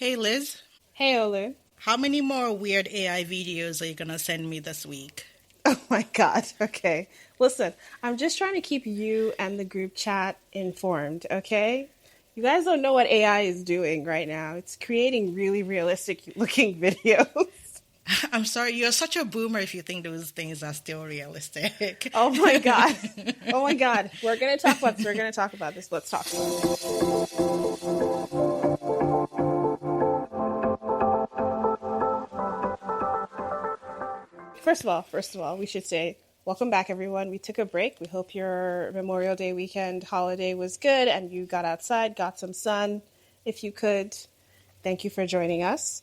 Hey Liz, Hey, Olu. how many more weird AI videos are you gonna send me this week? Oh my God. Okay. Listen, I'm just trying to keep you and the group chat informed, okay? You guys don't know what AI is doing right now. It's creating really realistic looking videos. I'm sorry, you're such a boomer if you think those things are still realistic. Oh my God. Oh my God. We're going to talk about this. We're going to talk about this. Let's talk about it. First of all, we should say welcome back, everyone. We took a break. We hope your Memorial Day weekend holiday was good and you got outside, got some sun if you could. Thank you for joining us.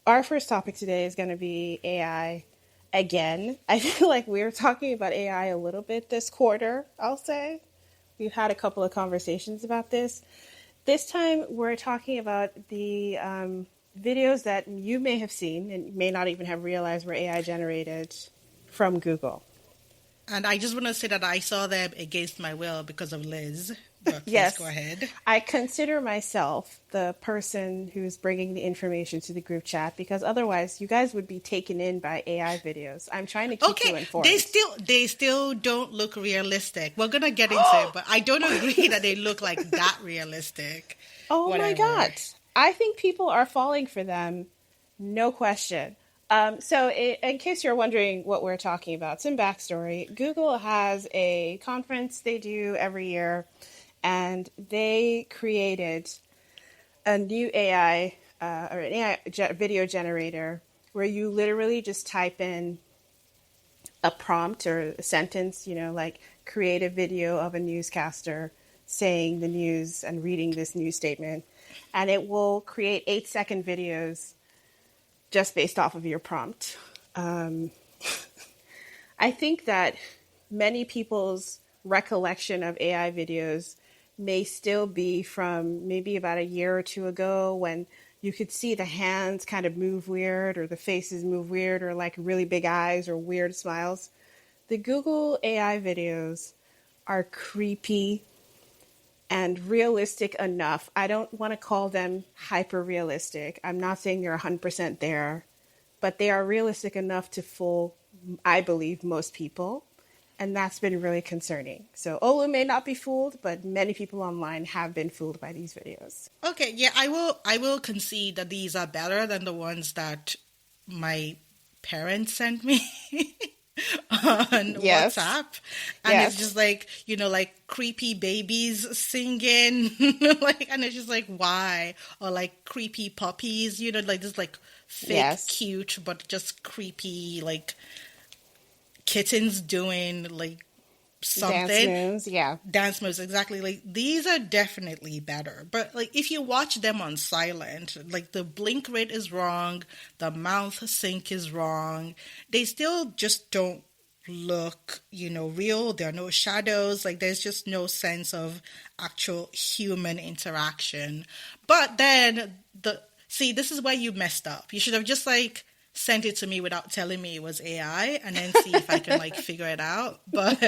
Our first topic today is going to be AI again. I feel like we're talking about AI a little bit this quarter, I'll say. We've had a couple of conversations about this. This time, we're talking about the videos that you may have seen and may not even have realized were AI generated from Google. And I just want to say that I saw them against my will because of Liz. But please go Yes, ahead. I consider myself the person who's bringing the information to the group chat because otherwise you guys would be taken in by AI videos. I'm trying to keep you Okay, they informed. still they still don't look realistic. We're gonna get into it, but I don't agree that they look like that realistic. Oh my Whatever. God. I think people are falling for them, no question. In case you're wondering what we're talking about, some backstory. Google has a conference they do every year, and they created a new AI or an video generator where you literally just type in a prompt or a sentence, like create a video of a newscaster saying the news and reading this news statement. And it will create 8-second videos just based off of your prompt. Um, I think that many people's recollection of AI videos may still be from maybe about a year or two ago when you could see the hands kind of move weird or the faces move weird or like really big eyes or weird smiles. The Google AI videos are creepy and realistic enough. I don't want to call them hyper realistic. I'm not saying they're 100% there, but they are realistic enough to fool, I believe, most people. And that's been really concerning. So Olu may not be fooled, but many people online have been fooled by these videos. Okay, yeah, I will concede that these are better than the ones that my parents sent me on Yes, WhatsApp. And it's just yes, like, like creepy babies singing, like, and it's just like, why? Or like creepy puppies, like this like fake yes. cute but just creepy like kittens doing like Dance something. moves, yeah. Dance moves, exactly. Like these are definitely better, but like if you watch them on silent, like the blink rate is wrong, the mouth sync is wrong, they still just don't look real. There are no shadows, like there's just no sense of actual human interaction. But then the see, this is where you messed up. You should have just like sent it to me without telling me it was AI and then see if I can like figure it out. But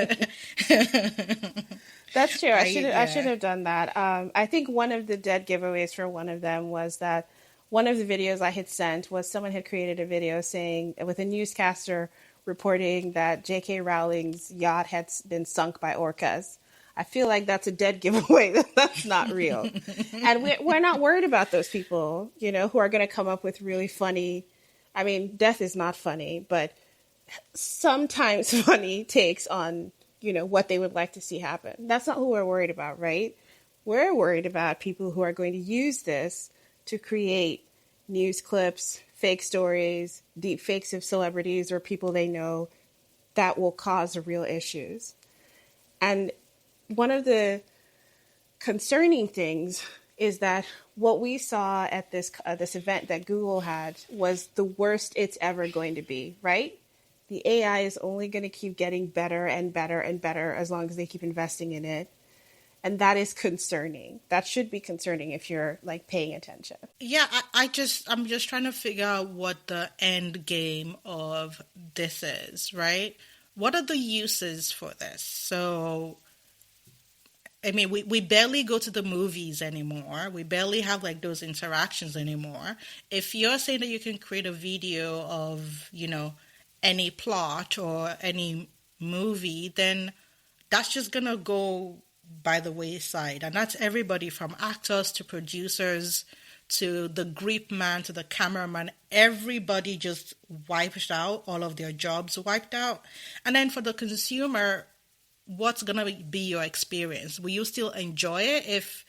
That's true. I should yeah. have done that. I think one of the dead giveaways for one of them was that one of the videos I had sent was someone had created a video saying with a newscaster reporting that J.K. Rowling's yacht had been sunk by orcas. I feel like that's a dead giveaway. That's not real, and we're not worried about those people, who are going to come up with really funny. I mean, death is not funny, but sometimes funny takes on, what they would like to see happen. That's not who we're worried about, right? We're worried about people who are going to use this to create news clips, fake stories, deep fakes of celebrities or people they know that will cause real issues. And one of the concerning things is that what we saw at this event that Google had was the worst it's ever going to be, right? The AI is only going to keep getting better and better and better as long as they keep investing in it. And that is concerning. That should be concerning if you're like paying attention. Yeah, I'm just trying to figure out what the end game of this is, right? What are the uses for this? So I mean, we barely go to the movies anymore. We barely have like those interactions anymore. If you're saying that you can create a video of, any plot or any movie, then that's just gonna go by the wayside. And that's everybody from actors to producers to the grip man to the cameraman. Everybody just wiped out, all of their jobs wiped out. And then for the consumer, what's gonna be your experience? Will you still enjoy it if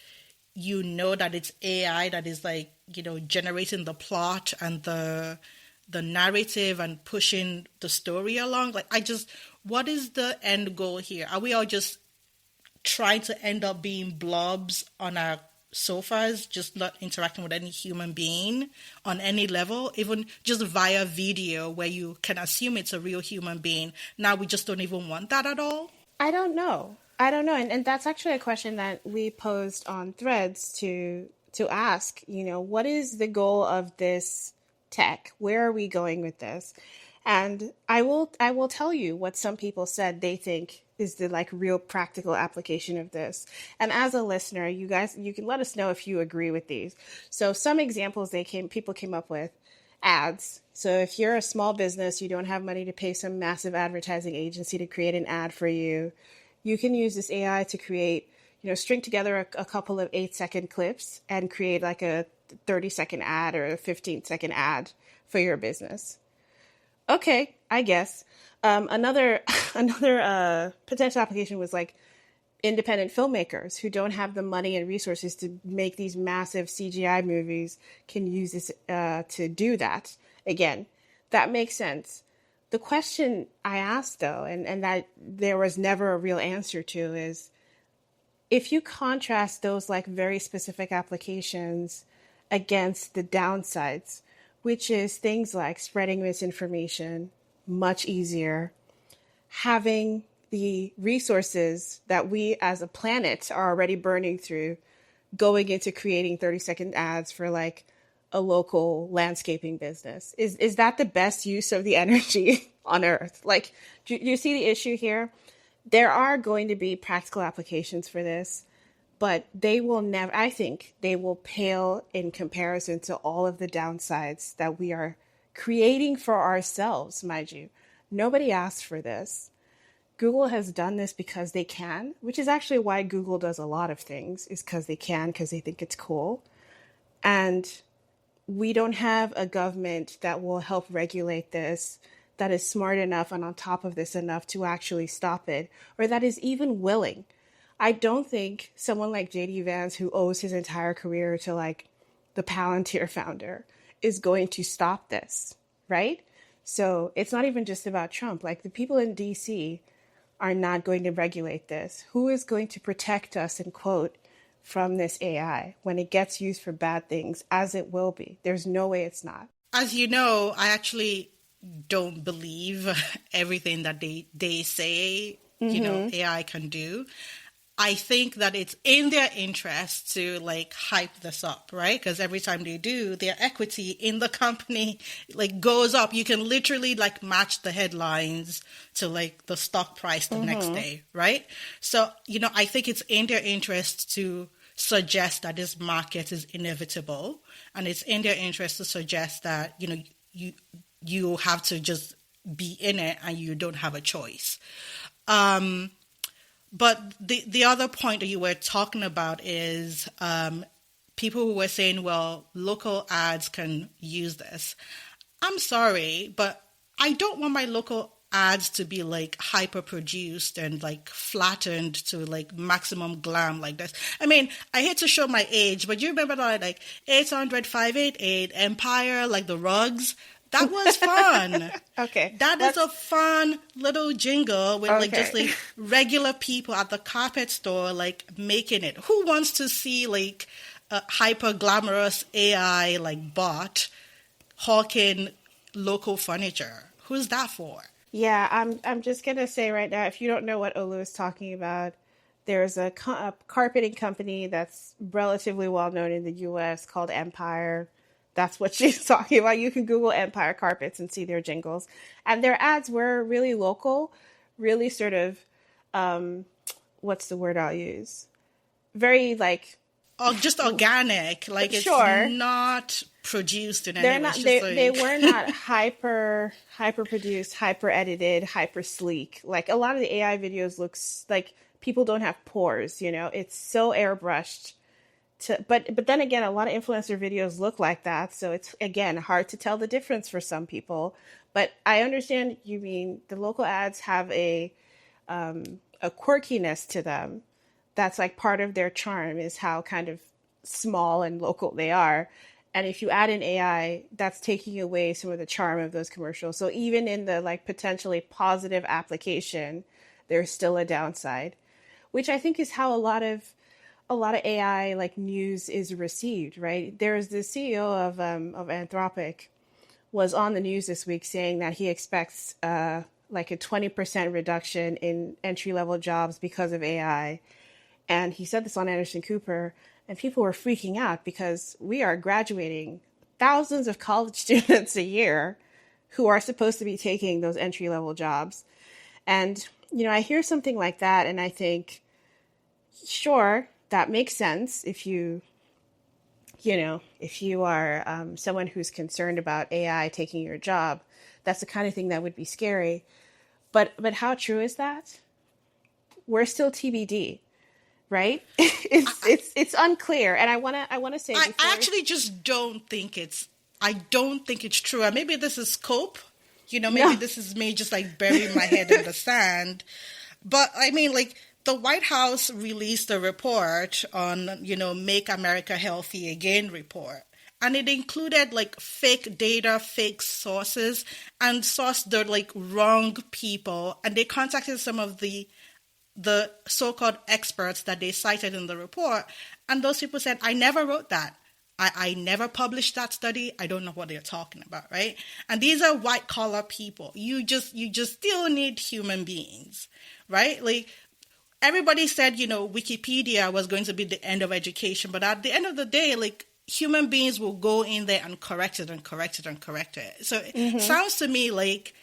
you know that it's AI that is like, generating the plot and the narrative and pushing the story along? Like, what is the end goal here? Are we all just trying to end up being blobs on our sofas, just not interacting with any human being on any level, even just via video where you can assume it's a real human being? Now we just don't even want that at all. I don't know. I don't know. And that's actually a question that we posed on Threads to ask, what is the goal of this tech? Where are we going with this? And I will tell you what some people said they think is the like real practical application of this. And as a listener, you guys, you can let us know if you agree with these. So some examples people came up with: ads. So if you're a small business, you don't have money to pay some massive advertising agency to create an ad for you, you can use this AI to create, string together a couple of 8-second clips and create like a 30-second ad or a 15-second ad for your business. Okay, I guess. Another another potential application was like independent filmmakers who don't have the money and resources to make these massive CGI movies can use this to do that. Again, that makes sense. The question I asked, though, and that there was never a real answer to, is if you contrast those like very specific applications against the downsides, which is things like spreading misinformation much easier, having the resources that we as a planet are already burning through going into creating 30-second ads for like a local landscaping business. Is that the best use of the energy on Earth? Like, do you see the issue here? There are going to be practical applications for this, but they will never, I think they will pale in comparison to all of the downsides that we are creating for ourselves, mind you. Nobody asked for this. Google has done this because they can, which is actually why Google does a lot of things, is because they can, because they think it's cool. And we don't have a government that will help regulate this, that is smart enough and on top of this enough to actually stop it, or that is even willing. I don't think someone like JD Vance, who owes his entire career to like the Palantir founder, is going to stop this, right? So it's not even just about Trump. Like, the people in DC are not going to regulate this. Who is going to protect us, in quote, from this AI when it gets used for bad things, as it will be? There's no way it's not. As you know, I actually don't believe everything that they say, AI can do. I think that it's in their interest to like hype this up, right? Because every time they do, their equity in the company like goes up. You can literally like match the headlines to like the stock price the next day, right? So, I think it's in their interest to suggest that this market is inevitable, and it's in their interest to suggest that, you have to just be in it and you don't have a choice. But the other point that you were talking about is people who were saying, well, local ads can use this. I'm sorry, but I don't want my local ads to be like hyper produced and like flattened to like maximum glam like this. I mean, I hate to show my age, but you remember that like 800-588 Empire, like the rugs? That was fun. Okay. That is a fun little jingle with like just like regular people at the carpet store like making it. Who wants to see like a hyper glamorous AI like bot hawking local furniture? Who's that for? Yeah, I'm just gonna say right now, if you don't know what Olu is talking about, there's a carpeting company that's relatively well known in the U.S. called Empire. That's what she's talking about. You can Google Empire Carpets and see their jingles. And their ads were really local, really sort of, what's the word I'll use? very like or just organic, like it's sure. not produced in any They're way. It's not just they like were not hyper produced, hyper edited, hyper sleek. Like a lot of the AI videos looks like people don't have pores, you know. It's so airbrushed to but then again a lot of influencer videos look like that, so it's again hard to tell the difference for some people. But I understand you mean the local ads have a quirkiness to them that's like part of their charm is how kind of small and local they are. And if you add an AI, that's taking away some of the charm of those commercials. So even in the like potentially positive application, there's still a downside, which I think is how a lot of AI like news is received, right? There's the CEO of Anthropic was on the news this week saying that he expects like a 20% reduction in entry level jobs because of AI. And he said this on Anderson Cooper, and people were freaking out because we are graduating thousands of college students a year who are supposed to be taking those entry level jobs. And, you know, I hear something like that and I think, sure, that makes sense if you are someone who's concerned about AI taking your job. That's the kind of thing that would be scary. But how true is that? We're still TBD, right? It's unclear, and I wanna say I before. actually just don't think it's. I don't think it's true. And maybe this is scope. You know, maybe No. this is me just like burying my head in the sand. But I mean, like the White House released a report on, Make America Healthy Again report. And it included like fake data, fake sources, and sourced the like wrong people. And they contacted some of the so-called experts that they cited in the report. And those people said, I never wrote that. I never published that study. I don't know what they're talking about, right? And these are white collar people. You just still need human beings, right? Like everybody said, Wikipedia was going to be the end of education, but at the end of the day, like human beings will go in there and correct it and correct it and correct it. So it sounds to me like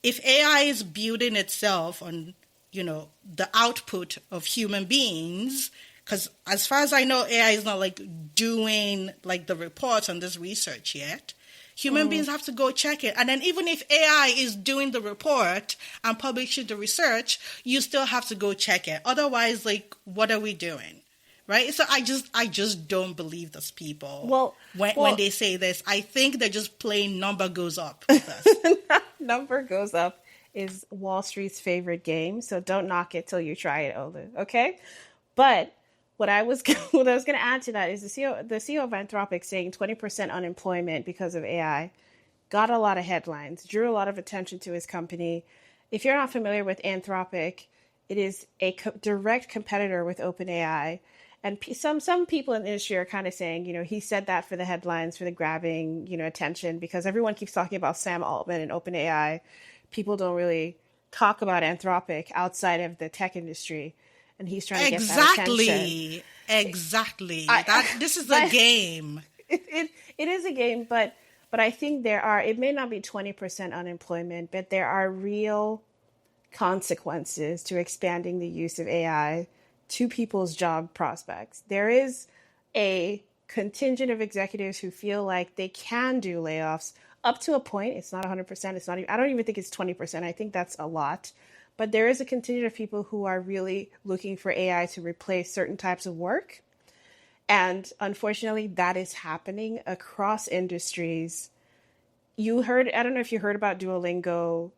if AI is building itself on, the output of human beings, because as far as I know, AI is not like doing like the reports on this research yet. Human beings have to go check it. And then even if AI is doing the report and publishing the research, you still have to go check it. Otherwise, like, what are we doing? Right? So I just don't believe those people. Well, when they say this, I think they're just playing number goes up with us. Number goes up is Wall Street's favorite game, so don't knock it till you try it, Olu. Okay, but what I was going to add to that is the CEO of Anthropic saying 20% unemployment because of AI got a lot of headlines, drew a lot of attention to his company. If you're not familiar with Anthropic, it is a direct competitor with OpenAI. And some people in the industry are kind of saying, he said that for the headlines, for the grabbing, attention, because everyone keeps talking about Sam Altman and OpenAI. People don't really talk about Anthropic outside of the tech industry. And he's trying to get that attention. Exactly. This is a game. It is a game, but I think it may not be 20% unemployment, but there are real consequences to expanding the use of AI to people's job prospects. There is a contingent of executives who feel like they can do layoffs up to a point. It's not 100%. It's not. I don't even think it's 20%. I think that's a lot. But there is a contingent of people who are really looking for AI to replace certain types of work. And unfortunately, that is happening across industries. I don't know if you heard about Duolingo.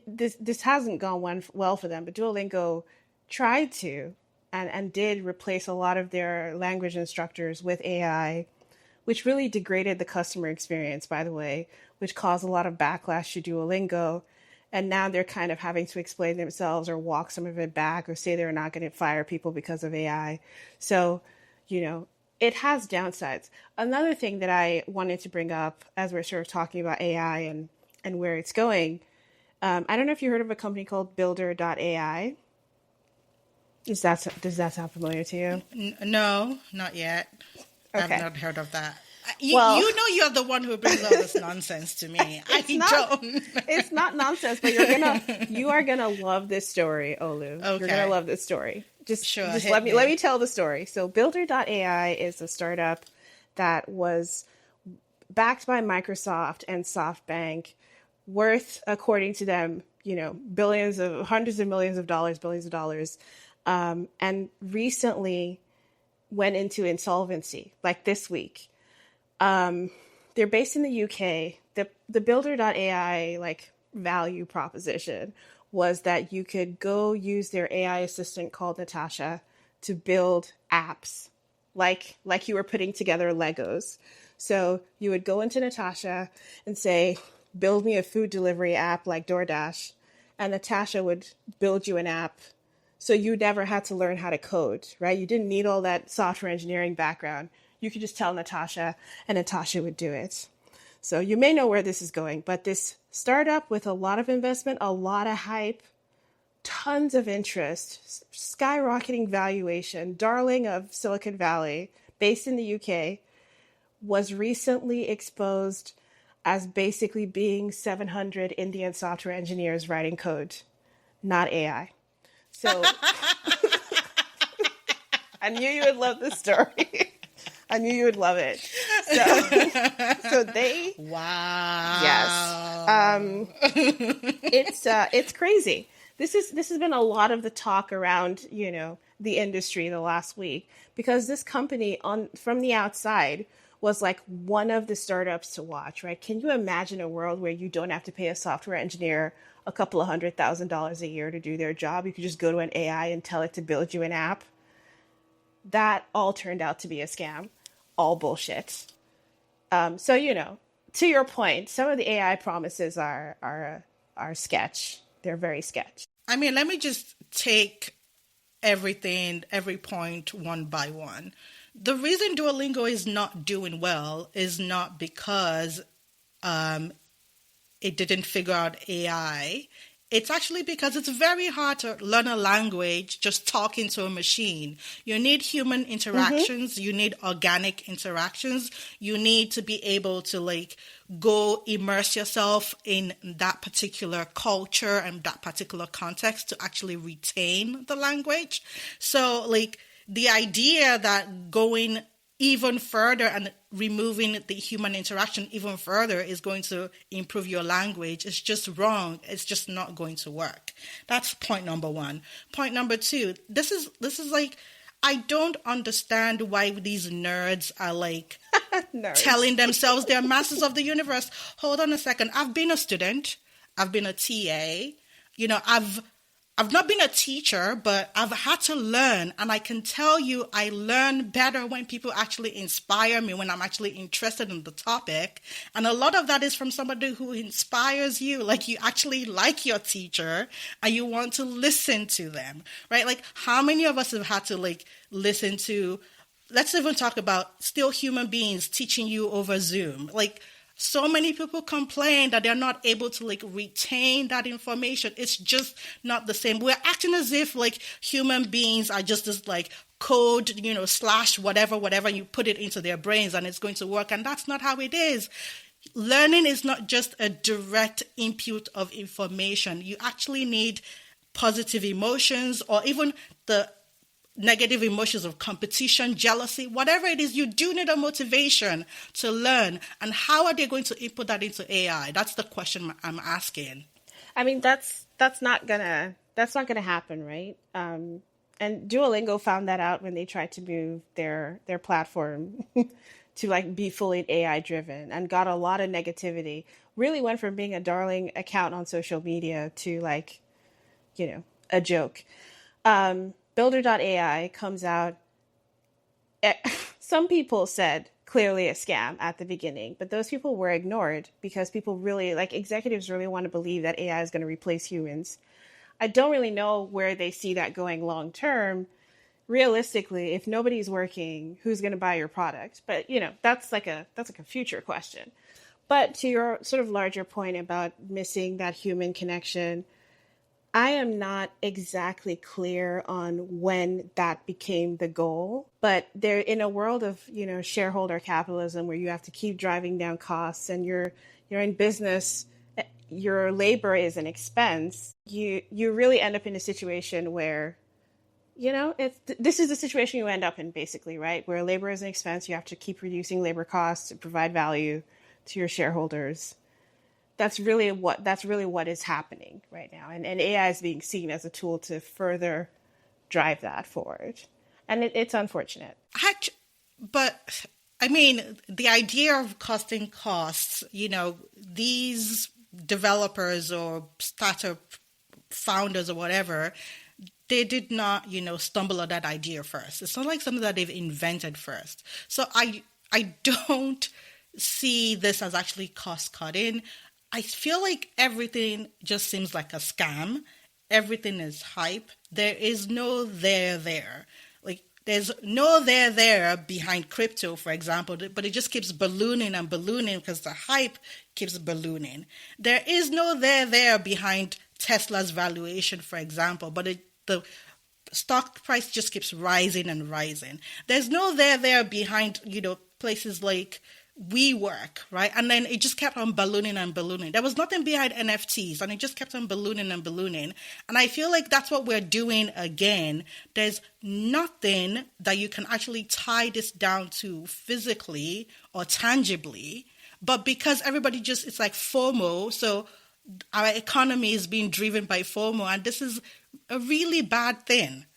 This hasn't gone well for them, but Duolingo tried to and did replace a lot of their language instructors with AI, which really degraded the customer experience, by the way, which caused a lot of backlash to Duolingo. And now they're kind of having to explain themselves or walk some of it back or say they're not going to fire people because of AI. So, it has downsides. Another thing that I wanted to bring up as we're sort of talking about AI and where it's going, I don't know if you heard of a company called Builder.AI. Does that sound familiar to you? No, not yet. Okay. I've not heard of that. You're the one who brings all this nonsense to me. It's not nonsense, but you are gonna love this story, Olu. Okay. You're gonna love this story. Sure, just hit let me. me tell the story. So Builder.ai is a startup that was backed by Microsoft and SoftBank, worth, according to them, billions of hundreds of millions of dollars, billions of dollars, and recently went into insolvency, like this week. They're based in the UK. The Builder.ai like value proposition was that you could go use their AI assistant called Natasha to build apps like you were putting together Legos. So you would go into Natasha and say, build me a food delivery app like DoorDash, and Natasha would build you an app. So you never had to learn how to code, right? You didn't need all that software engineering background. You could just tell Natasha, and Natasha would do it. So you may know where this is going, but this startup with a lot of investment, a lot of hype, tons of interest, skyrocketing valuation, darling of Silicon Valley, based in the UK, was recently exposed as basically being 700 Indian software engineers writing code, not AI. So I knew you would love this story. I knew you would love it. So they, yes, Wow. it's crazy. This has been a lot of the talk around the industry the last week, because this company on from the outside was like one of the startups to watch, right? Can you imagine a world where you don't have to pay a software engineer a couple of $100,000 a year to do their job? You could just go to an AI and tell it to build you an app. That all turned out to be a scam, all bullshit. So to your point, some of the AI promises are sketch. They're very sketch. I mean, let me just take everything, every point one by one. The reason Duolingo is not doing well is not because um, it didn't figure out AI. It's actually because it's very hard to learn a language just talking to a machine. You need human Mm-hmm. interactions, you need organic interactions, you need to be able to like go immerse yourself in that particular culture and that particular context to actually retain the language. So like the idea that going even further and removing the human interaction even further is going to improve your language. It's just wrong. It's just not going to work. That's point number one. Point number two, this is like I don't understand why these nerds are like Nerds. telling themselves they're masters of the universe. Hold on a second. I've been a student. I've been a TA. I've not been a teacher, but I've had to learn, and I can tell you I learn better when people actually inspire me, when I'm actually interested in the topic. And a lot of that is from somebody who inspires you, like you actually like your teacher and you want to listen to them, right? Like how many of us have had to like listen to, let's even talk about still human beings teaching you over Zoom. Like so many people complain that they're not able to like retain that information. It's just not the same. We're acting as if like human beings are just this like code, slash whatever, and you put it into their brains and it's going to work. And that's not how it is. Learning is not just a direct input of information. You actually need positive emotions or even the negative emotions of competition, jealousy, whatever it is, you do need a motivation to learn. And how are they going to input that into AI? That's the question I'm asking. I mean, that's not gonna happen, right? And Duolingo found that out when they tried to move their platform to like be fully AI driven, and got a lot of negativity. Really went from being a darling account on social media to like a joke. Builder.ai comes out. Some people said clearly a scam at the beginning, but those people were ignored because people really, like executives really want to believe that AI is going to replace humans. I don't really know where they see that going long term. Realistically, if nobody's working, who's going to buy your product? But that's like a future question. But to your sort of larger point about missing that human connection, I am not exactly clear on when that became the goal, but they're in a world of, shareholder capitalism where you have to keep driving down costs, and you're in business, your labor is an expense. You really end up in a situation where This is the situation you end up in, basically, right? Where labor is an expense, you have to keep reducing labor costs to provide value to your shareholders. That's really what is happening right now, and AI is being seen as a tool to further drive that forward, and it's unfortunate. But I mean, the idea of costing costs, these developers or startup founders or whatever, they did not, stumble on that idea first. It's not like something that they've invented first. So I don't see this as actually cost cutting. I feel like everything just seems like a scam. Everything is hype. There is no there. Like there's no there behind crypto, for example, but it just keeps ballooning and ballooning because the hype keeps ballooning. There is no there behind Tesla's valuation, for example, but the stock price just keeps rising and rising. There's no there behind, places like WeWork, right? And then it just kept on ballooning and ballooning. There was nothing behind NFTs, and it just kept on ballooning and ballooning. And I feel like that's what we're doing again. There's nothing that you can actually tie this down to physically or tangibly, but because everybody it's like FOMO, so our economy is being driven by FOMO, and this is a really bad thing.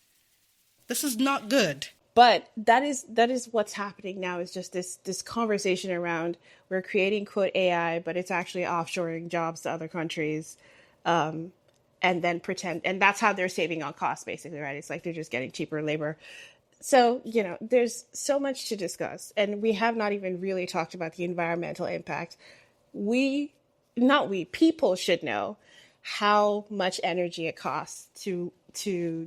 This is not good. But that is what's happening now, is just this conversation around, we're creating quote AI, but it's actually offshoring jobs to other countries, and then pretend, and that's how they're saving on costs, basically, right? It's like they're just getting cheaper labor. So, there's so much to discuss, and we have not even really talked about the environmental impact. People should know how much energy it costs to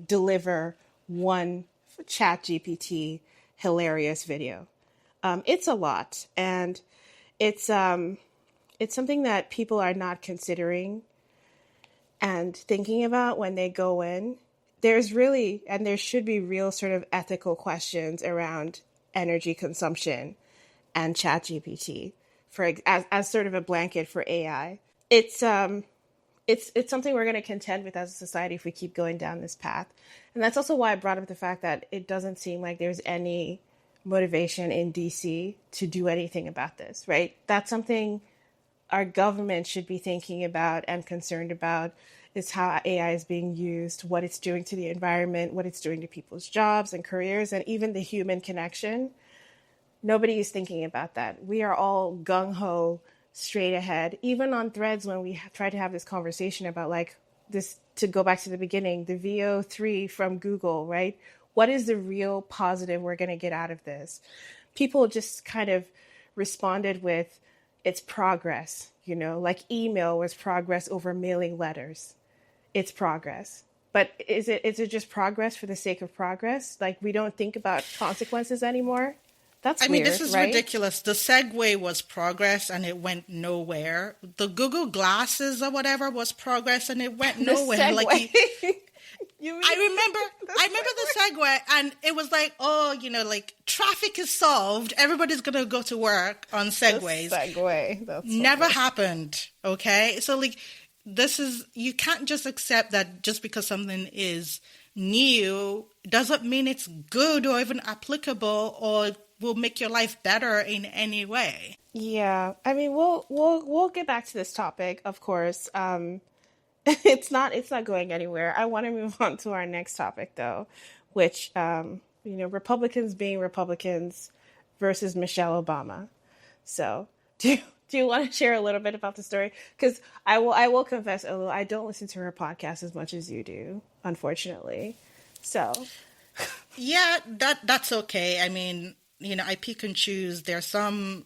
deliver one Chat GPT hilarious video. It's a lot, and it's something that people are not considering and thinking about when they go in. There should be real sort of ethical questions around energy consumption and Chat GPT as sort of a blanket for AI. It's something we're going to contend with as a society if we keep going down this path. And that's also why I brought up the fact that it doesn't seem like there's any motivation in DC to do anything about this, right? That's something our government should be thinking about and concerned about, is how AI is being used, what it's doing to the environment, what it's doing to people's jobs and careers, and even the human connection. Nobody is thinking about that. We are all gung-ho, straight ahead. Even on Threads, when we try to have this conversation about like this, to go back to the beginning, the VO3 from Google, right? What is the real positive we're going to get out of this? People just kind of responded with, it's progress, like email was progress over mailing letters. It's progress. But is it just progress for the sake of progress? Like, we don't think about consequences anymore? That's weird, this is right? ridiculous. The Segway was progress and it went nowhere. The Google Glasses or whatever was progress and it went nowhere. Segway. Like I remember the Segway, and it was like, like traffic is solved. Everybody's gonna go to work on Segways. The Segway. That's never happened. Okay, so like you can't just accept that just because something is new doesn't mean it's good or even applicable or will make your life better in any way. Yeah, I mean, we'll get back to this topic, of course. It's not going anywhere. I want to move on to our next topic, though, which Republicans being Republicans versus Michelle Obama. So, do you want to share a little bit about the story? Because I will confess, although I don't listen to her podcast as much as you do, unfortunately. So, yeah, that's okay. I mean, I pick and choose. There's some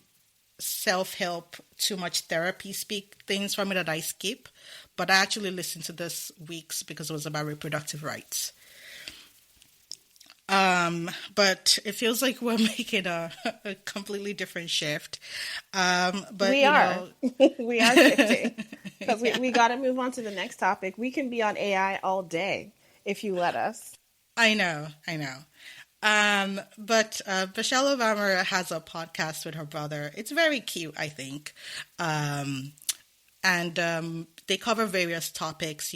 self-help, too much therapy speak things from it that I skip, but I actually listened to this week's because it was about reproductive rights. But it feels like we're making a completely different shift. But we are we are shifting because we got to move on to the next topic. We can be on AI all day if you let us. I know. But Michelle Obama has a podcast with her brother. It's very cute, I think. And they cover various topics,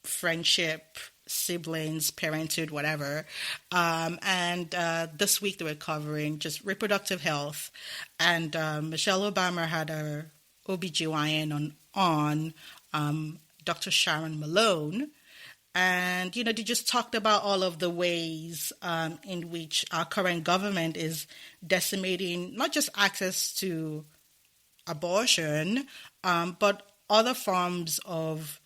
friendship, siblings, parenthood, whatever. And this week they were covering just reproductive health. And Michelle Obama had her OBGYN on Dr. Sharon Malone. And, they just talked about all of the ways in which our current government is decimating not just access to abortion, but other forms of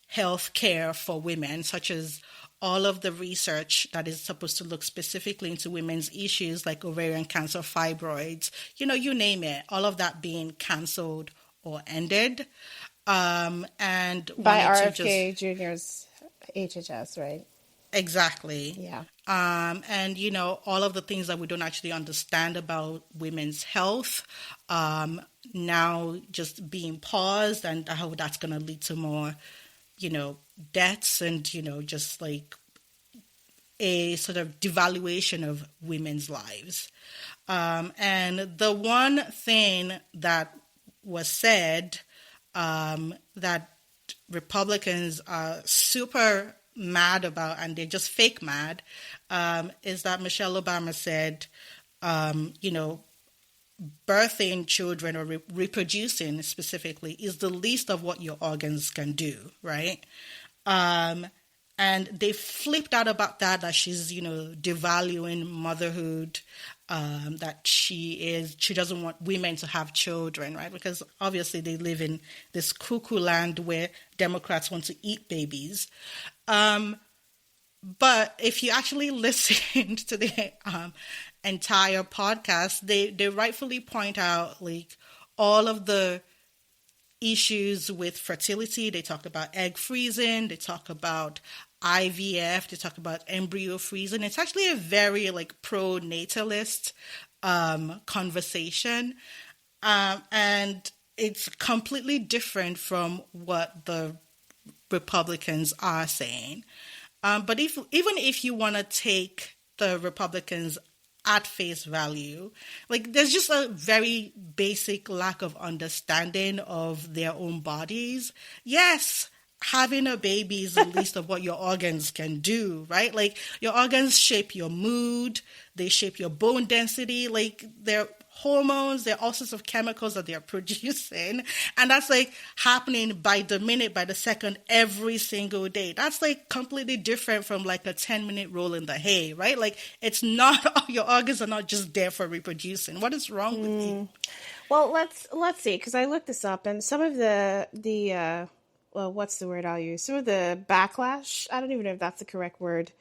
health care for women, such as all of the research that is supposed to look specifically into women's issues like ovarian cancer, fibroids, you name it, all of that being canceled or ended. And By wanted to RFK just Jr.'s HHS, right? exactly. Yeah. And all of the things that we don't actually understand about women's health, now just being paused, and how that's going to lead to more, deaths, and just like a sort of devaluation of women's lives. And the one thing that was said, that Republicans are super mad about, and they're just fake mad, is that Michelle Obama said, birthing children, or reproducing specifically, is the least of what your organs can do, right? And they flipped out about that she's, devaluing motherhood, that she doesn't want women to have children, right? Because obviously they live in this cuckoo land where Democrats want to eat babies. But if you actually listened to the entire podcast, they rightfully point out like all of the issues with fertility. They talk about egg freezing. They talk about IVF. They talk about embryo freezing. It's actually a very like pro-natalist conversation, and it's completely different from what the Republicans are saying. But even if you want to take the Republicans at face value, like there's just a very basic lack of understanding of their own bodies. Yes, having a baby is the least of what your organs can do, right? Like your organs shape your mood, they shape your bone density, like they're hormones, there are all sorts of chemicals that they're producing, and that's like happening by the minute, by the second, every single day. That's like completely different from like a 10-minute roll in the hay, right? Like it's not, your organs are not just there for reproducing. What is wrong with you? Well, let's see, because I looked this up, and some of the well, what's the word I'll use? Some of the backlash, I don't even know if that's the correct word,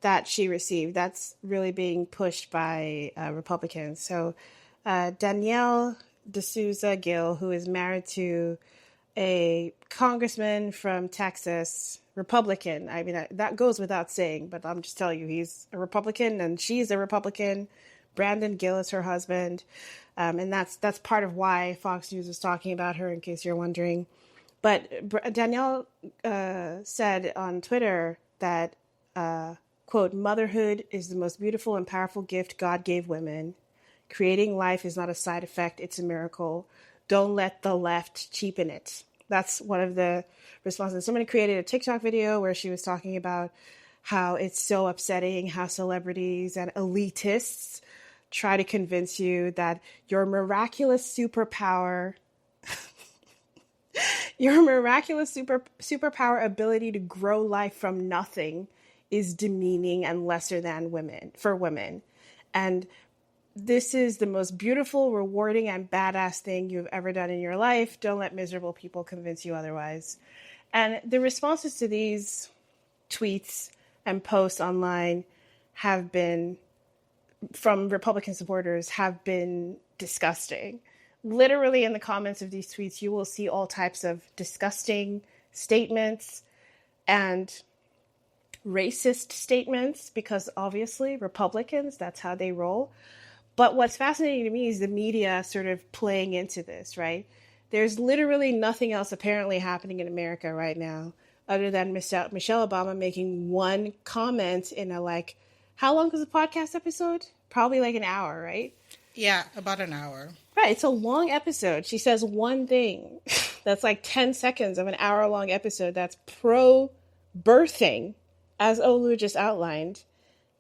that she received, that's really being pushed by Republicans. So Danielle D'Souza Gill, who is married to a congressman from Texas, Republican. I mean, that goes without saying, but I'm just telling you, he's a Republican and she's a Republican. Brandon Gill is her husband. And that's part of why Fox News is talking about her, in case you're wondering. But Danielle said on Twitter that, quote, motherhood is the most beautiful and powerful gift God gave women. Creating life is not a side effect, it's a miracle. Don't let the left cheapen it. That's one of the responses. Somebody created a TikTok video where she was talking about how it's so upsetting how celebrities and elitists try to convince you that your miraculous superpower, superpower ability to grow life from nothing is demeaning and lesser than women. And this is the most beautiful, rewarding, and badass thing you've ever done in your life. Don't let miserable people convince you otherwise. And the responses to these tweets and posts online have been, from Republican supporters, have been disgusting. Literally in the comments of these tweets, you will see all types of disgusting statements and racist statements, because obviously Republicans, that's how they roll. But what's fascinating to me is the media sort of playing into this, right? There's literally nothing else apparently happening in America right now other than Michelle Obama making one comment in a, like, how long is the podcast episode? Probably like an hour, right? Yeah, about an hour. Right, it's a long episode. She says one thing that's like 10 seconds of an hour-long episode that's pro-birthing, as Olu just outlined,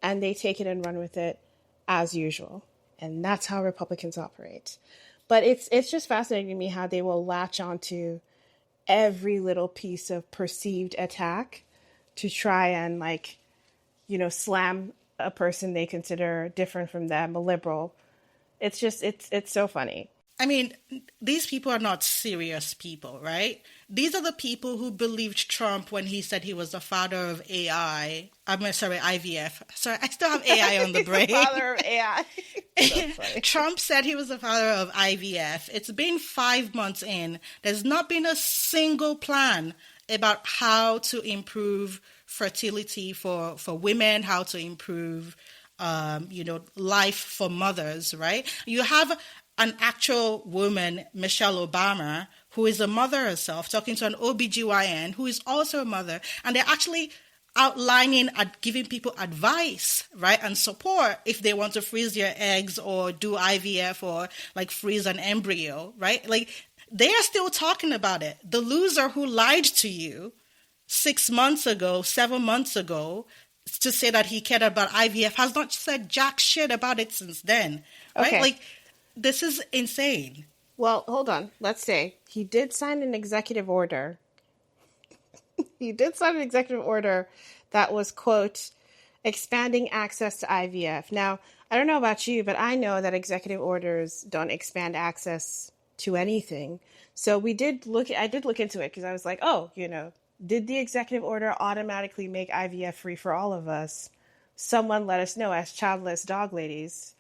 and they take it and run with it as usual. And that's how Republicans operate. But it's just fascinating to me how they will latch onto every little piece of perceived attack to try and slam a person they consider different from them, a liberal. It's so funny. I mean, these people are not serious people, right? These are the people who believed Trump when he said he was the father of AI. Sorry, IVF. Sorry, I still have AI on the brain. The father of AI. Trump said he was the father of IVF. It's been 5 months in. There's not been a single plan about how to improve fertility for women, how to improve, life for mothers, right? You have an actual woman, Michelle Obama, who is a mother herself, talking to an OBGYN who is also a mother, and they're actually outlining, giving people advice, right, and support if they want to freeze their eggs or do IVF or like freeze an embryo, right? Like they are still talking about it. The loser who lied to you 6 months ago, 7 months ago, to say that he cared about IVF has not said jack shit about it since then, right? Okay. Like, this is insane. Well, hold on. Let's say he did sign an executive order. He did sign an executive order that was, quote, expanding access to IVF. Now, I don't know about you, but I know that executive orders don't expand access to anything. So I did look into it because I was like, oh, did the executive order automatically make IVF free for all of us? Someone let us know as childless dog ladies.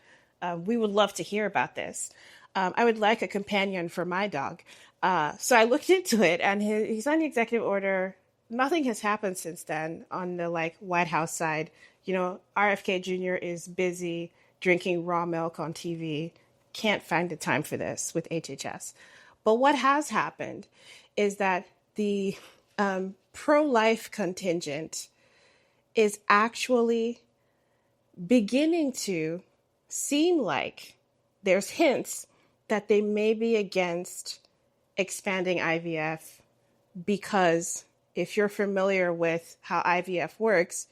We would love to hear about this. I would like a companion for my dog. So I looked into it, and he signed the executive order. Nothing has happened since then on the White House side. RFK Jr. is busy drinking raw milk on TV. Can't find the time for this with HHS. But what has happened is that the pro-life contingent is actually beginning to seem like there's hints that they may be against expanding IVF because if you're familiar with how IVF works,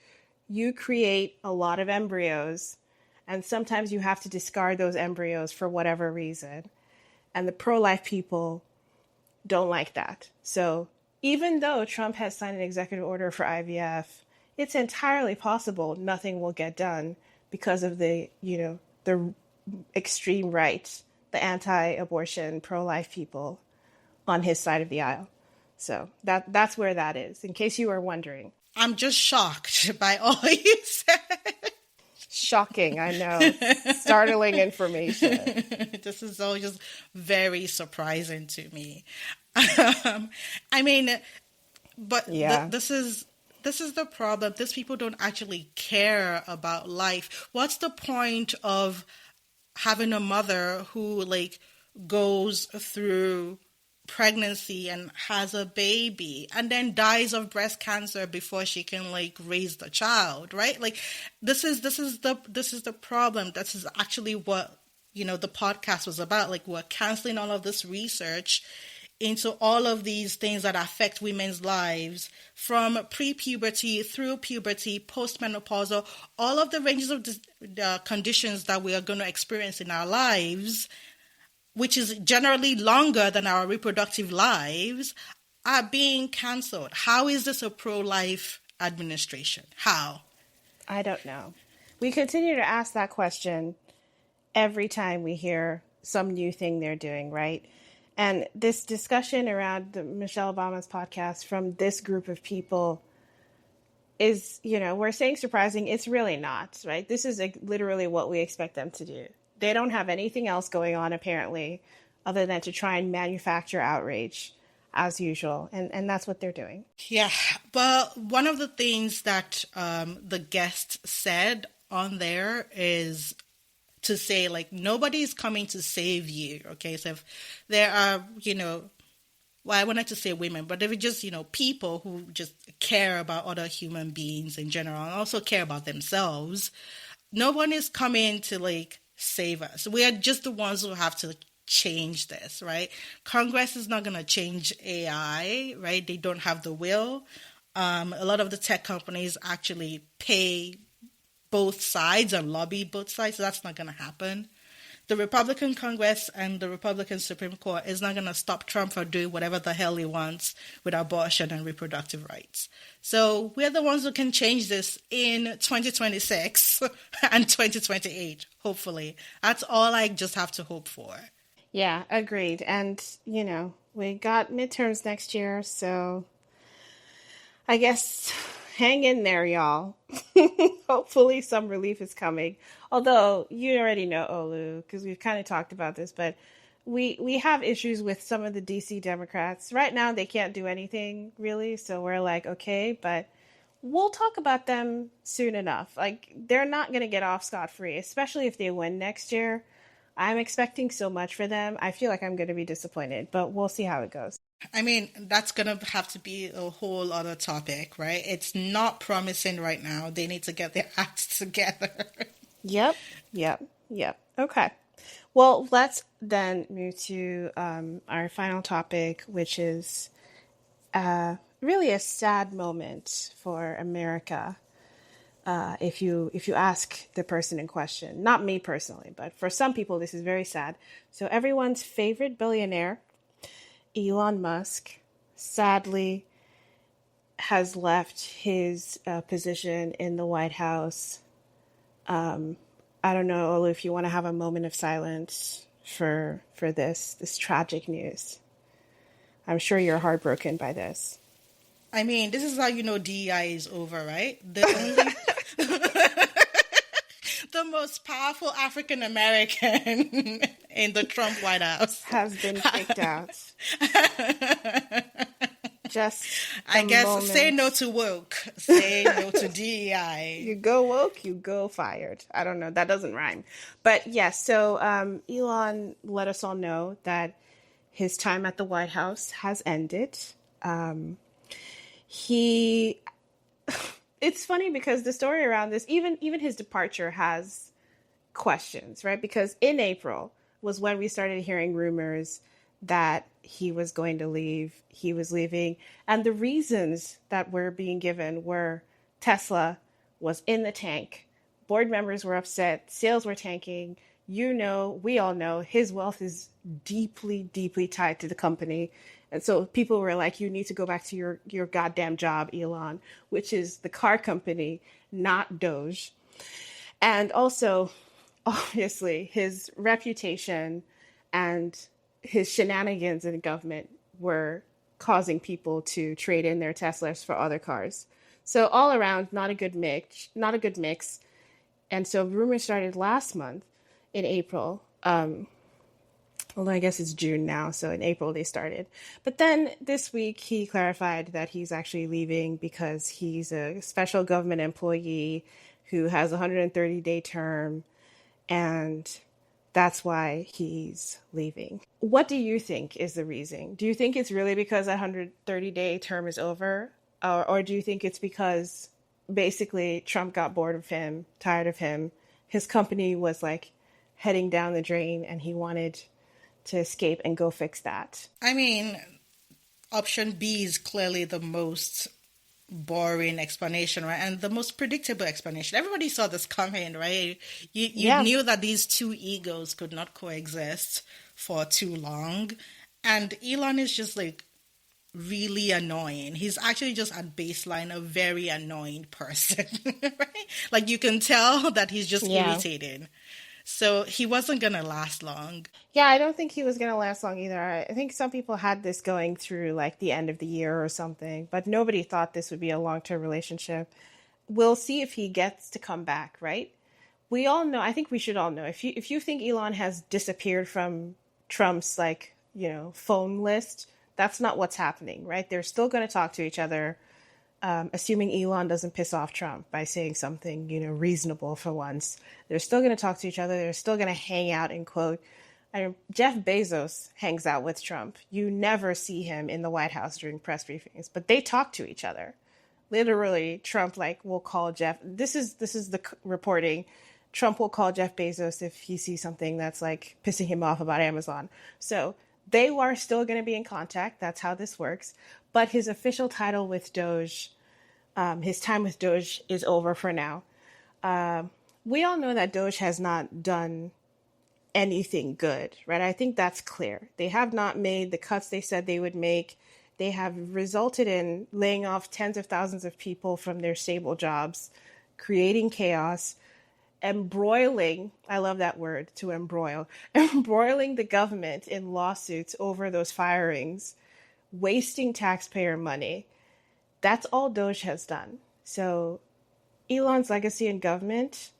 you create a lot of embryos and sometimes you have to discard those embryos for whatever reason. And the pro-life people don't like that. So even though Trump has signed an executive order for IVF, it's entirely possible nothing will get done because of the extreme right, the anti-abortion, pro-life people on his side of the aisle. So that's where that is, in case you were wondering. I'm just shocked by all you said. Shocking, I know. Startling information. This is all just very surprising to me. I mean, but yeah. This is the problem. These people don't actually care about life. What's the point of having a mother who goes through pregnancy and has a baby and then dies of breast cancer before she can raise the child, right? This is the problem. This is actually what the podcast was about. We're canceling all of this research into all of these things that affect women's lives from pre-puberty through puberty, postmenopausal, all of the ranges of conditions that we are going to experience in our lives, which is generally longer than our reproductive lives, are being canceled. How is this a pro-life administration? How? I don't know. We continue to ask that question every time we hear some new thing they're doing, right? And this discussion around Michelle Obama's podcast from this group of people is, we're saying surprising. It's really not, right? This is literally what we expect them to do. They don't have anything else going on, apparently, other than to try and manufacture outrage as usual. And that's what they're doing. Yeah. But one of the things that the guest said on there is to say, nobody's coming to save you, okay? So if there are, I wanted to say women, but if it's just, people who just care about other human beings in general and also care about themselves, no one is coming to, save us. We are just the ones who have to change this, right? Congress is not going to change AI, right? They don't have the will. A lot of the tech companies actually pay both sides and lobby both sides. So that's not going to happen. The Republican Congress and the Republican Supreme Court is not going to stop Trump from doing whatever the hell he wants with abortion and reproductive rights. So we're the ones who can change this in 2026 and 2028, hopefully. That's all I just have to hope for. Yeah, agreed. And, we got midterms next year, so I guess hang in there, y'all. Hopefully some relief is coming. Although you already know, Olu, because we've kind of talked about this, but we have issues with some of the DC Democrats. Right now they can't do anything really, so we're like, okay, but we'll talk about them soon enough. Like, they're not going to get off scot-free, especially if they win next year. I'm expecting so much for them. I feel like I'm going to be disappointed, but we'll see how it goes. I mean, that's going to have to be a whole other topic, right? It's not promising right now. They need to get their acts together. Yep. Okay. Well, let's then move to our final topic, which is really a sad moment for America. If you ask the person in question, not me personally, but for some people, this is very sad. So everyone's favorite billionaire, Elon Musk, sadly has left his position in the White House. I don't know, Olu, if you want to have a moment of silence for this tragic news. I'm sure you're heartbroken by this. I mean, this is how you know DEI is over, right? The only the most powerful African American in the Trump White House has been kicked out. Just I guess moment. Say no to woke. Say no to DEI. You go woke, you go fired. I don't know. That doesn't rhyme. But yes, so Elon let us all know that his time at the White House has ended. It's funny because the story around this, even his departure has questions, right? Because in April was when we started hearing rumors that he was going to leave, he was leaving. And the reasons that were being given were Tesla was in the tank. Board members were upset. Sales were tanking. We all know his wealth is deeply, deeply tied to the company. And so people were like, you need to go back to your goddamn job, Elon, which is the car company, not Doge. And also, obviously, his reputation and his shenanigans in government were causing people to trade in their Teslas for other cars. So all around, not a good mix. And so rumors started last month in April. Although I guess it's June now, so in April they started. But then this week he clarified that he's actually leaving because he's a special government employee who has a 130-day term, and that's why he's leaving. What do you think is the reason? Do you think it's really because that 130-day term is over? Or do you think it's because basically Trump got bored of him, tired of him, his company was like heading down the drain and he wanted to escape and go fix that? I mean, option B is clearly the most boring explanation, right? And the most predictable explanation. Everybody saw this coming, right? You knew that these two egos could not coexist for too long. And Elon is just like really annoying. He's actually just at baseline a very annoying person, right? Like you can tell that he's just irritating. So he wasn't going to last long. Yeah, I don't think he was going to last long either. I think some people had this going through like the end of the year or something, but nobody thought this would be a long-term relationship. We'll see if he gets to come back, right? We all know, I think we should all know, if you think Elon has disappeared from Trump's phone list, that's not what's happening, right? They're still going to talk to each other. Assuming Elon doesn't piss off Trump by saying something, reasonable for once. They're still going to talk to each other. They're still going to hang out and quote. Jeff Bezos hangs out with Trump. You never see him in the White House during press briefings, but they talk to each other. Literally, Trump will call Jeff. This is the reporting. Trump will call Jeff Bezos if he sees something that's like pissing him off about Amazon. So they are still going to be in contact. That's how this works. But his official title with Doge His time with Doge is over for now. We all know that Doge has not done anything good, right? I think that's clear. They have not made the cuts they said they would make. They have resulted in laying off tens of thousands of people from their stable jobs, creating chaos, embroiling, I love that word, to embroil, embroiling the government in lawsuits over those firings, wasting taxpayer money. That's all Doge has done. So Elon's legacy in government,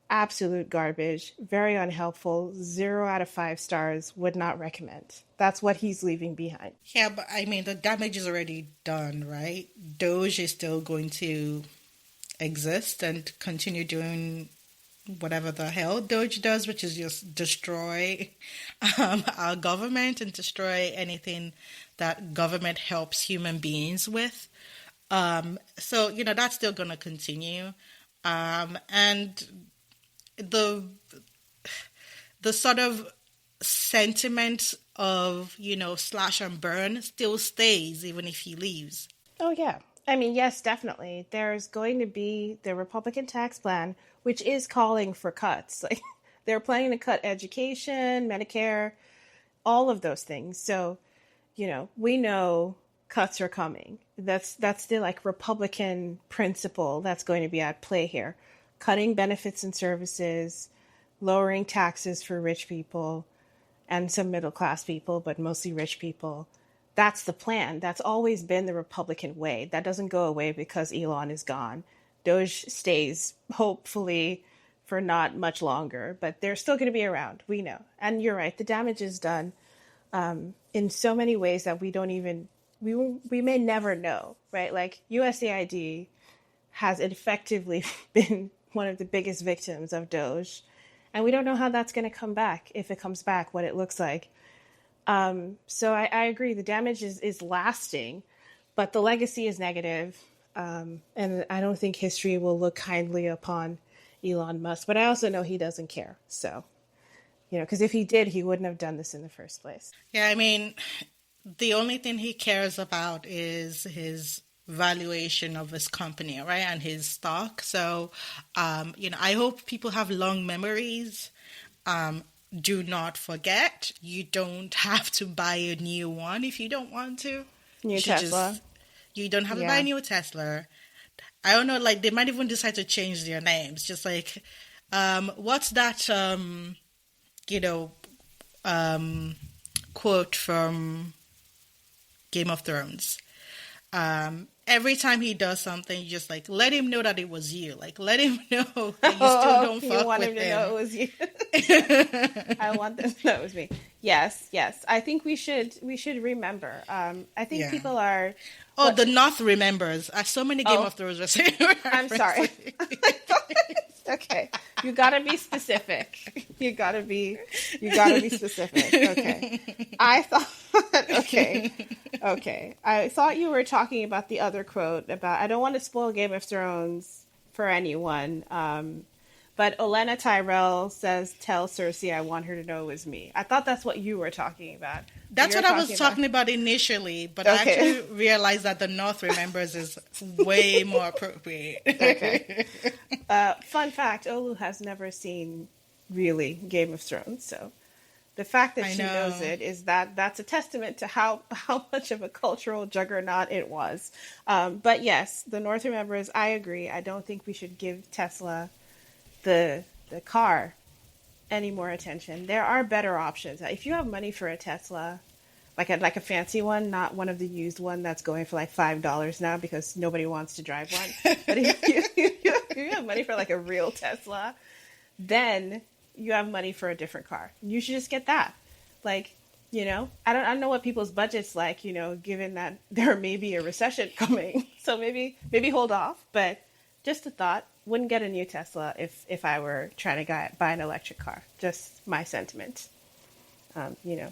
absolute garbage, very unhelpful, 0 out of 5 stars, would not recommend. That's what he's leaving behind. Yeah, but I mean, the damage is already done, right? Doge is still going to exist and continue doing whatever the hell Doge does, which is just destroy our government and destroy anything that government helps human beings with. So, that's still going to continue. And the sort of sentiment of, slash and burn still stays even if he leaves. Oh, yeah. I mean, yes, definitely. There's going to be the Republican tax plan, which is calling for cuts. Like, they're planning to cut education, Medicare, all of those things. So, we know cuts are coming. That's the like Republican principle that's going to be at play here. Cutting benefits and services, lowering taxes for rich people and some middle class people, but mostly rich people. That's the plan. That's always been the Republican way. That doesn't go away because Elon is gone. Doge stays, hopefully, for not much longer, but they're still going to be around. We know. And you're right. The damage is done in so many ways that we may never know, right? Like USAID has effectively been one of the biggest victims of Doge. And we don't know how that's going to come back, if it comes back, what it looks like. So I agree. The damage is lasting, but the legacy is negative. And I don't think history will look kindly upon Elon Musk. But I also know he doesn't care. So, because if he did, he wouldn't have done this in the first place. Yeah, I mean, the only thing he cares about is his valuation of his company, right? And his stock. So, I hope people have long memories. Do not forget, you don't have to buy a new one if you don't want to. New Tesla. You don't have to buy a new Tesla. I don't know, like they might even decide to change their names. Just like, what's that, quote from Game of Thrones? Every time he does something, you just like let him know that it was you. Like let him know that you still don't fuck with him. You want him to know it was you. I want them to know it was me. Yes. I think we should remember. I think people are. Oh, the North remembers. So many Game of Thrones. I'm sorry. Okay, you gotta be specific. You gotta be specific. Okay, I thought. Okay. I thought you were talking about the other quote about. I don't want to spoil Game of Thrones for anyone. But Olenna Tyrell says, "Tell Cersei I want her to know it was me." I thought that's what you were talking about. That's what I was talking about initially, but I actually realized that the North remembers is way more appropriate. Okay. Fun fact, Olu has never seen, really, Game of Thrones, so the fact that she knows it is that's a testament to how much of a cultural juggernaut it was. But yes, the North remembers, I agree. I don't think we should give Tesla the car any more attention. There are better options. If you have money for a Tesla, like a fancy one, not one of the used one that's going for like $5 now because nobody wants to drive one. But if you have money for like a real Tesla, then you have money for a different car. You should just get that. Like, I don't know what people's budget's like, given that there may be a recession coming. So maybe hold off. But just a thought. Wouldn't get a new Tesla if I were trying to buy an electric car. Just my sentiment.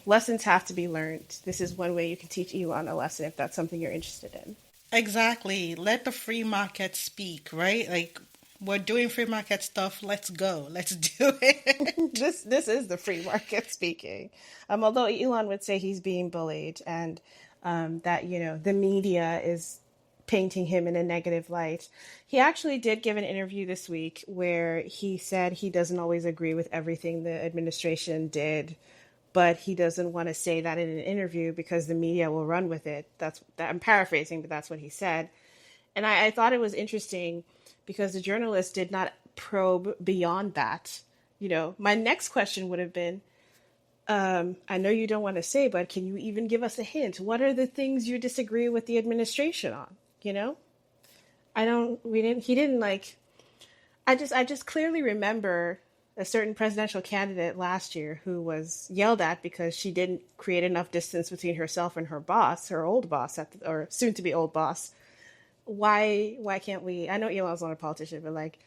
Lessons have to be learned. This is one way you can teach Elon a lesson if that's something you're interested in. Exactly. Let the free market speak, right? Like, we're doing free market stuff. Let's go. Let's do it. This is the free market speaking. Although Elon would say he's being bullied and that, the media is painting him in a negative light. He actually did give an interview this week where he said he doesn't always agree with everything the administration did, but he doesn't want to say that in an interview because the media will run with it. I'm paraphrasing, but that's what he said. And I thought it was interesting because the journalist did not probe beyond that. My next question would have been, I know you don't want to say, but can you even give us a hint? What are the things you disagree with the administration on? You know, he didn't like, I just clearly remember a certain presidential candidate last year who was yelled at because she didn't create enough distance between herself and her boss, her old boss, or soon to be old boss. Why can't we? I know Elon's not a politician, but like,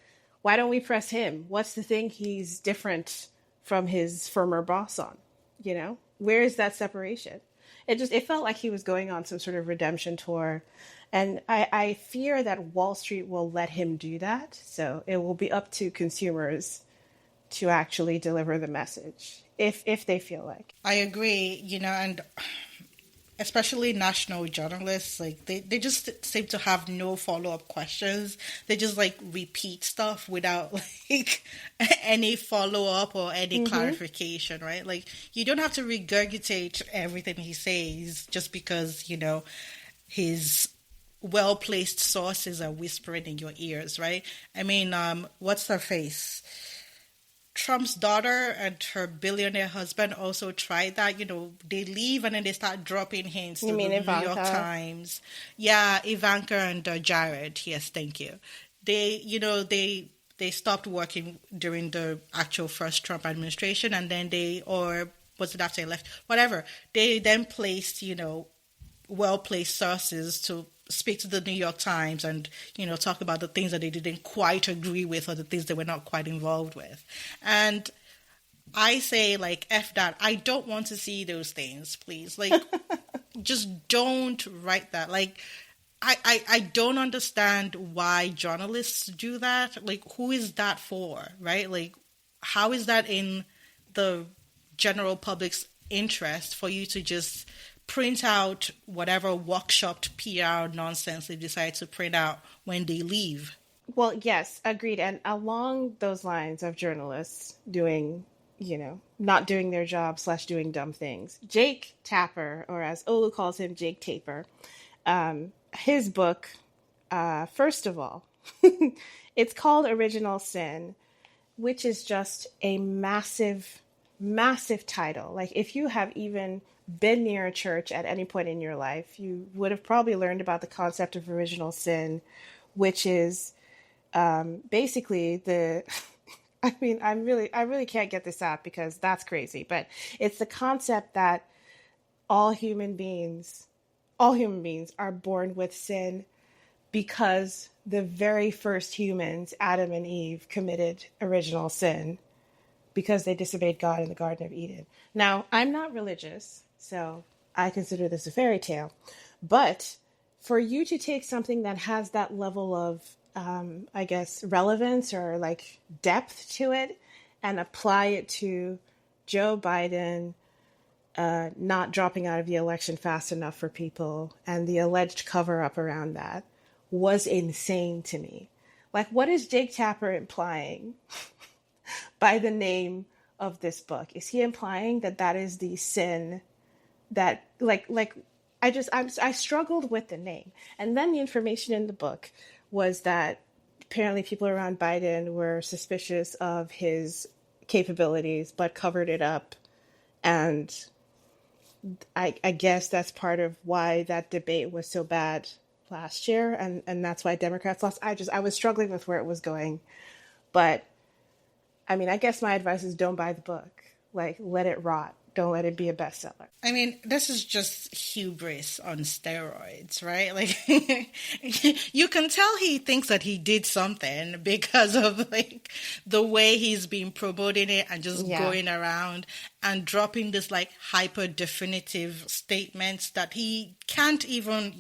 why don't we press him? What's the thing he's different from his former boss on? Where is that separation? It felt like he was going on some sort of redemption tour. And I fear that Wall Street will let him do that. So it will be up to consumers to actually deliver the message if they feel like. I agree, and especially national journalists, like they just seem to have no follow-up questions. They just like repeat stuff without like any follow-up or any clarification, right? Like you don't have to regurgitate everything he says just because, his well-placed sources are whispering in your ears, right? I mean, what's her face? Trump's daughter and her billionaire husband also tried that. They leave and then they start dropping hints to the New York Times. Yeah, Ivanka and Jared. Yes, thank you. They stopped working during the actual first Trump administration, and then or was it after they left? Whatever. They then placed, well-placed sources to speak to the New York Times and, talk about the things that they didn't quite agree with or the things they were not quite involved with. And I say, like, F that. I don't want to see those things, please. Like, just don't write that. Like, I don't understand why journalists do that. Like, who is that for, right? Like, how is that in the general public's interest for you to just print out whatever workshopped PR nonsense they decide to print out when they leave? Well, yes, agreed. And along those lines of journalists doing, not doing their job / doing dumb things, Jake Tapper, or as Olu calls him, Jake Taper, his book, first of all, it's called Original Sin, which is just a massive, massive title. Like, if you have even been near a church at any point in your life, you would have probably learned about the concept of original sin, which is basically the I mean, I really can't get this out because that's crazy, but it's the concept that all human beings are born with sin because the very first humans, Adam and Eve, committed original sin because they disobeyed God in the Garden of Eden. Now, I'm not religious, so I consider this a fairy tale. But for you to take something that has that level of, I guess, relevance or like depth to it and apply it to Joe Biden not dropping out of the election fast enough for people and the alleged cover up around that was insane to me. Like, what is Jake Tapper implying by the name of this book? Is he implying that that is the sin that I struggled with the name. And then the information in the book was that apparently people around Biden were suspicious of his capabilities, but covered it up. And I guess that's part of why that debate was so bad last year. And that's why Democrats lost. I was struggling with where it was going. But I mean, I guess my advice is don't buy the book. Like, let it rot. Don't let it be a bestseller. I mean, this is just hubris on steroids, right? Like, you can tell he thinks that he did something because of like the way he's been promoting it and just going around and dropping this like hyper definitive statements that he can't even,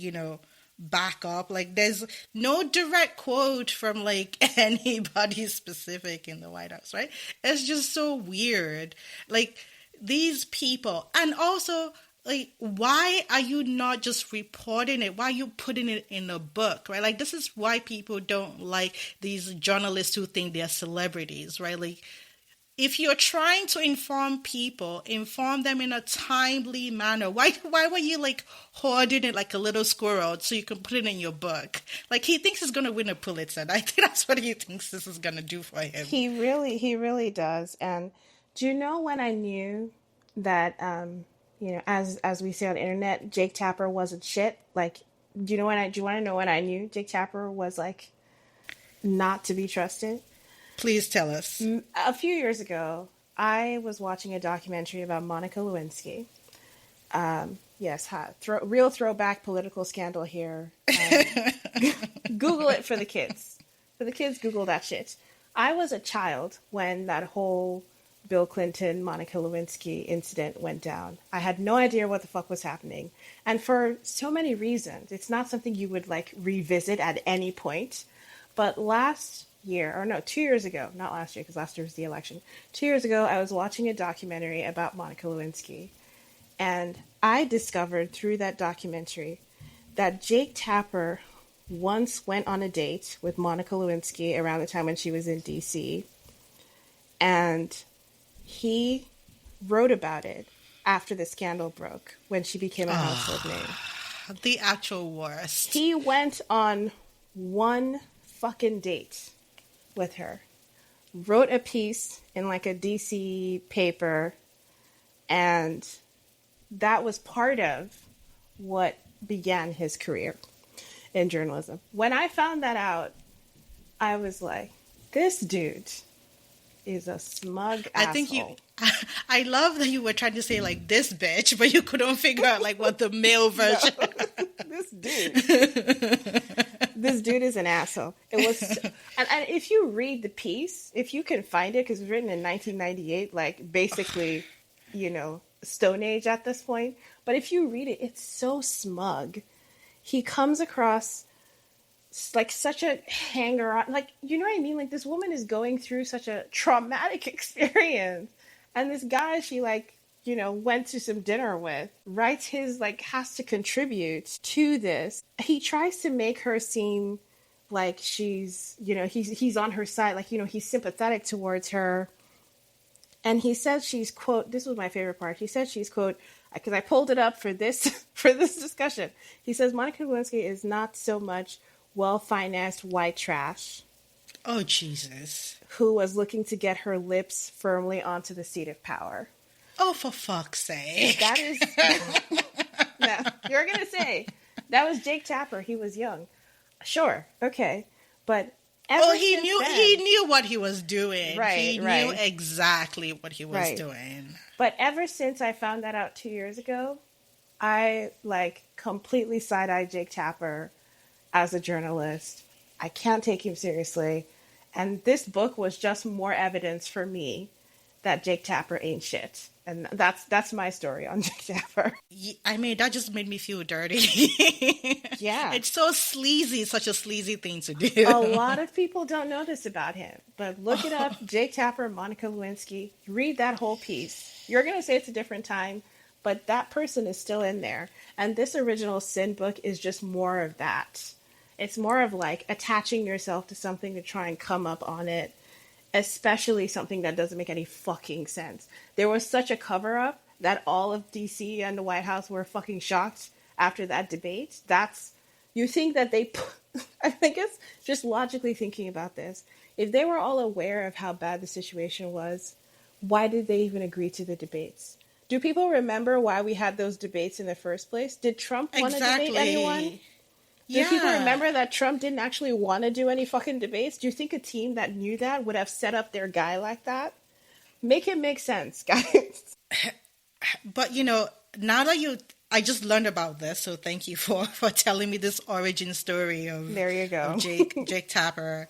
back up. Like, there's no direct quote from like anybody specific in the White House, right? It's just so weird. Like, these people, and also like, why are you not just reporting it? Why are you putting it in a book, right? Like, this is why people don't like these journalists who think they're celebrities, right? Like, if you're trying to inform people, inform them in a timely manner. Why were you like hoarding it like a little squirrel so you can put it in your book? Like, he thinks he's gonna win a Pulitzer. I think that's what he thinks this is gonna do for him. He really does. And do you know when I knew that, as we say on the internet, Jake Tapper wasn't shit? Like, do you want to know when I knew Jake Tapper was like not to be trusted? Please tell us. A few years ago, I was watching a documentary about Monica Lewinsky. Yes, real throwback political scandal here. Google it for the kids. For the kids, Google that shit. I was a child when that whole Bill Clinton, Monica Lewinsky incident went down. I had no idea what the fuck was happening. And for so many reasons, it's not something you would like revisit at any point. But last year, or no, 2 years ago, not last year, because last year was the election. 2 years ago, I was watching a documentary about Monica Lewinsky. And I discovered through that documentary that Jake Tapper once went on a date with Monica Lewinsky around the time when she was in DC. And he wrote about it after the scandal broke, when she became a household name. The actual worst. He went on one fucking date with her, wrote a piece in like a DC paper, and that was part of what began his career in journalism. When I found that out, I was like, this dude is a smug asshole. I think I love that you were trying to say like this bitch, but you couldn't figure out like what the male version. No. This dude is an asshole. It was, and if you read the piece, if you can find it, because it was written in 1998, like basically, Stone Age at this point. But if you read it, it's so smug. He comes across like such a hanger-on, like, you know what I mean? Like, this woman is going through such a traumatic experience, and this guy she went to some dinner with, writes his, like, has to contribute to this. He tries to make her seem like she's, he's on her side, like, he's sympathetic towards her. And he says she's, quote, this was my favorite part. He said she's, quote, because I pulled it up for this discussion. He says Monica Lewinsky is not so much well-financed white trash. Oh, Jesus. Who was looking to get her lips firmly onto the seat of power. Oh, for fuck's sake. That is... No, you're going to say, that was Jake Tapper. He was young. Sure, okay. But he knew what he was doing. Right, he knew exactly what he was doing. But ever since I found that out 2 years ago, I, completely side-eyed Jake Tapper as a journalist. I can't take him seriously. And this book was just more evidence for me that Jake Tapper ain't shit. And that's my story on Jake Tapper. I mean, that just made me feel dirty. Yeah. It's so sleazy, such a sleazy thing to do. A lot of people don't know this about him. But look it up, Jake Tapper, Monica Lewinsky. Read that whole piece. You're going to say it's a different time, but that person is still in there. And this original Sin book is just more of that. It's more of attaching yourself to something to try and come up on it, especially something that doesn't make any fucking sense. There was such a cover-up that all of DC and the White House were fucking shocked after that debate. You think that I think it's just logically thinking about this. If they were all aware of how bad the situation was, why did they even agree to the debates? Do people remember why we had those debates in the first place? Did Trump want to debate anyone? Do people remember that Trump didn't actually want to do any fucking debates? Do you think a team that knew that would have set up their guy like that? Make it make sense, guys. But, now that I just learned about this, so thank you for telling me this origin story of, there you go. of Jake Tapper.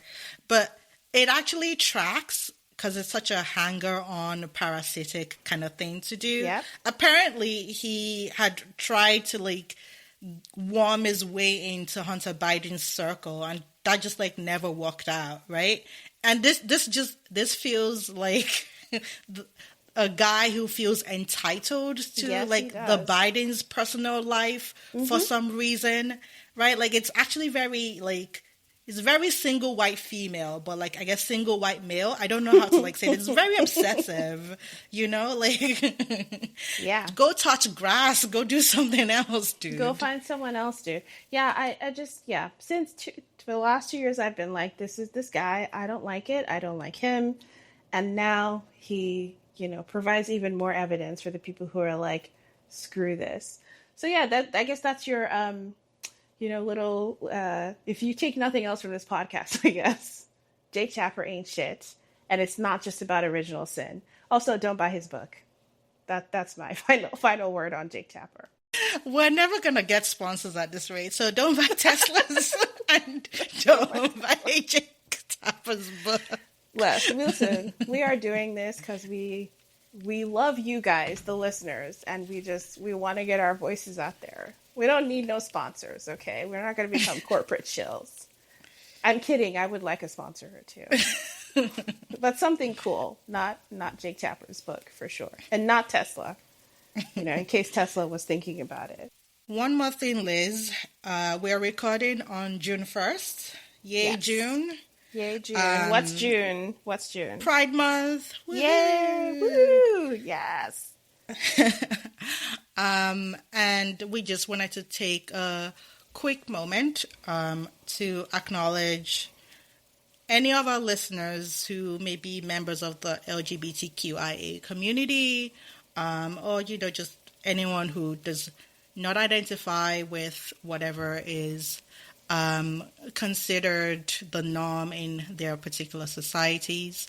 But it actually tracks, because it's such a hanger-on, parasitic kind of thing to do. Yep. Apparently, he had tried to, worm his way into Hunter Biden's circle, and that just never worked out, right? And this feels like a guy who feels entitled to Yes, he like the does. Biden's personal life for some reason, right? Like it's actually very like it's very single white female, but like I guess single white male. I don't know how to like say this. It's very obsessive, like Yeah. go touch grass, go do something else, Go dude. find someone else, dude. Yeah, I just, yeah. For the last 2 years, I've been like, this is this guy. I don't like it. I don't like him. And now he, provides even more evidence for the people who are like, screw this. So yeah, I guess that's your, little, if you take nothing else from this podcast, I guess, Jake Tapper ain't shit. And it's not just about original sin. Also, don't buy his book. That's my final word on Jake Tapper. We're never gonna get sponsors at this rate, so don't buy Teslas and don't buy Jake Tapper's book. Listen, we are doing this because we love you guys, the listeners, and we want to get our voices out there. We don't need no sponsors, okay? We're not going to become corporate shills. I'm kidding. I would like a sponsor or two, but something cool, not Jake Tapper's book for sure, and not Tesla. In case Tesla was thinking about it. One more thing, Liz. We're recording on June 1st. Yay, Yes. June. Yay, June. What's June? What's June? Pride Month. Woo-hoo. Yay! Woo! Yes. And we just wanted to take a quick moment to acknowledge any of our listeners who may be members of the LGBTQIA community, or just anyone who does not identify with whatever is considered the norm in their particular societies.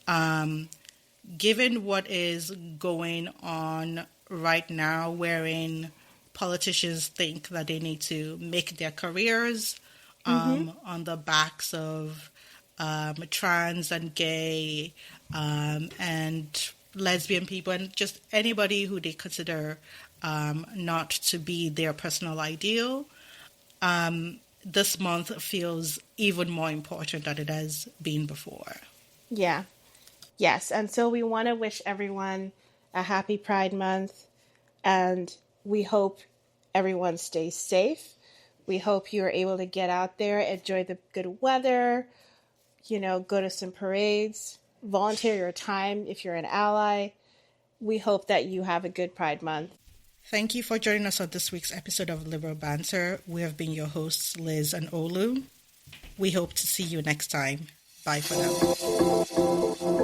Given what is going on right now, wherein politicians think that they need to make their careers on the backs of trans and gay and lesbian people, and just anybody who they consider not to be their personal ideal, this month feels even more important than it has been before. Yeah. Yes. And so we want to wish everyone a happy Pride Month, and we hope everyone stays safe. We hope you are able to get out there, enjoy the good weather, go to some parades, volunteer your time if you're an ally. We hope that you have a good Pride Month. Thank you for joining us on this week's episode of Liberal Banter. We have been your hosts, Liz and Olu. We hope to see you next time. Bye for now.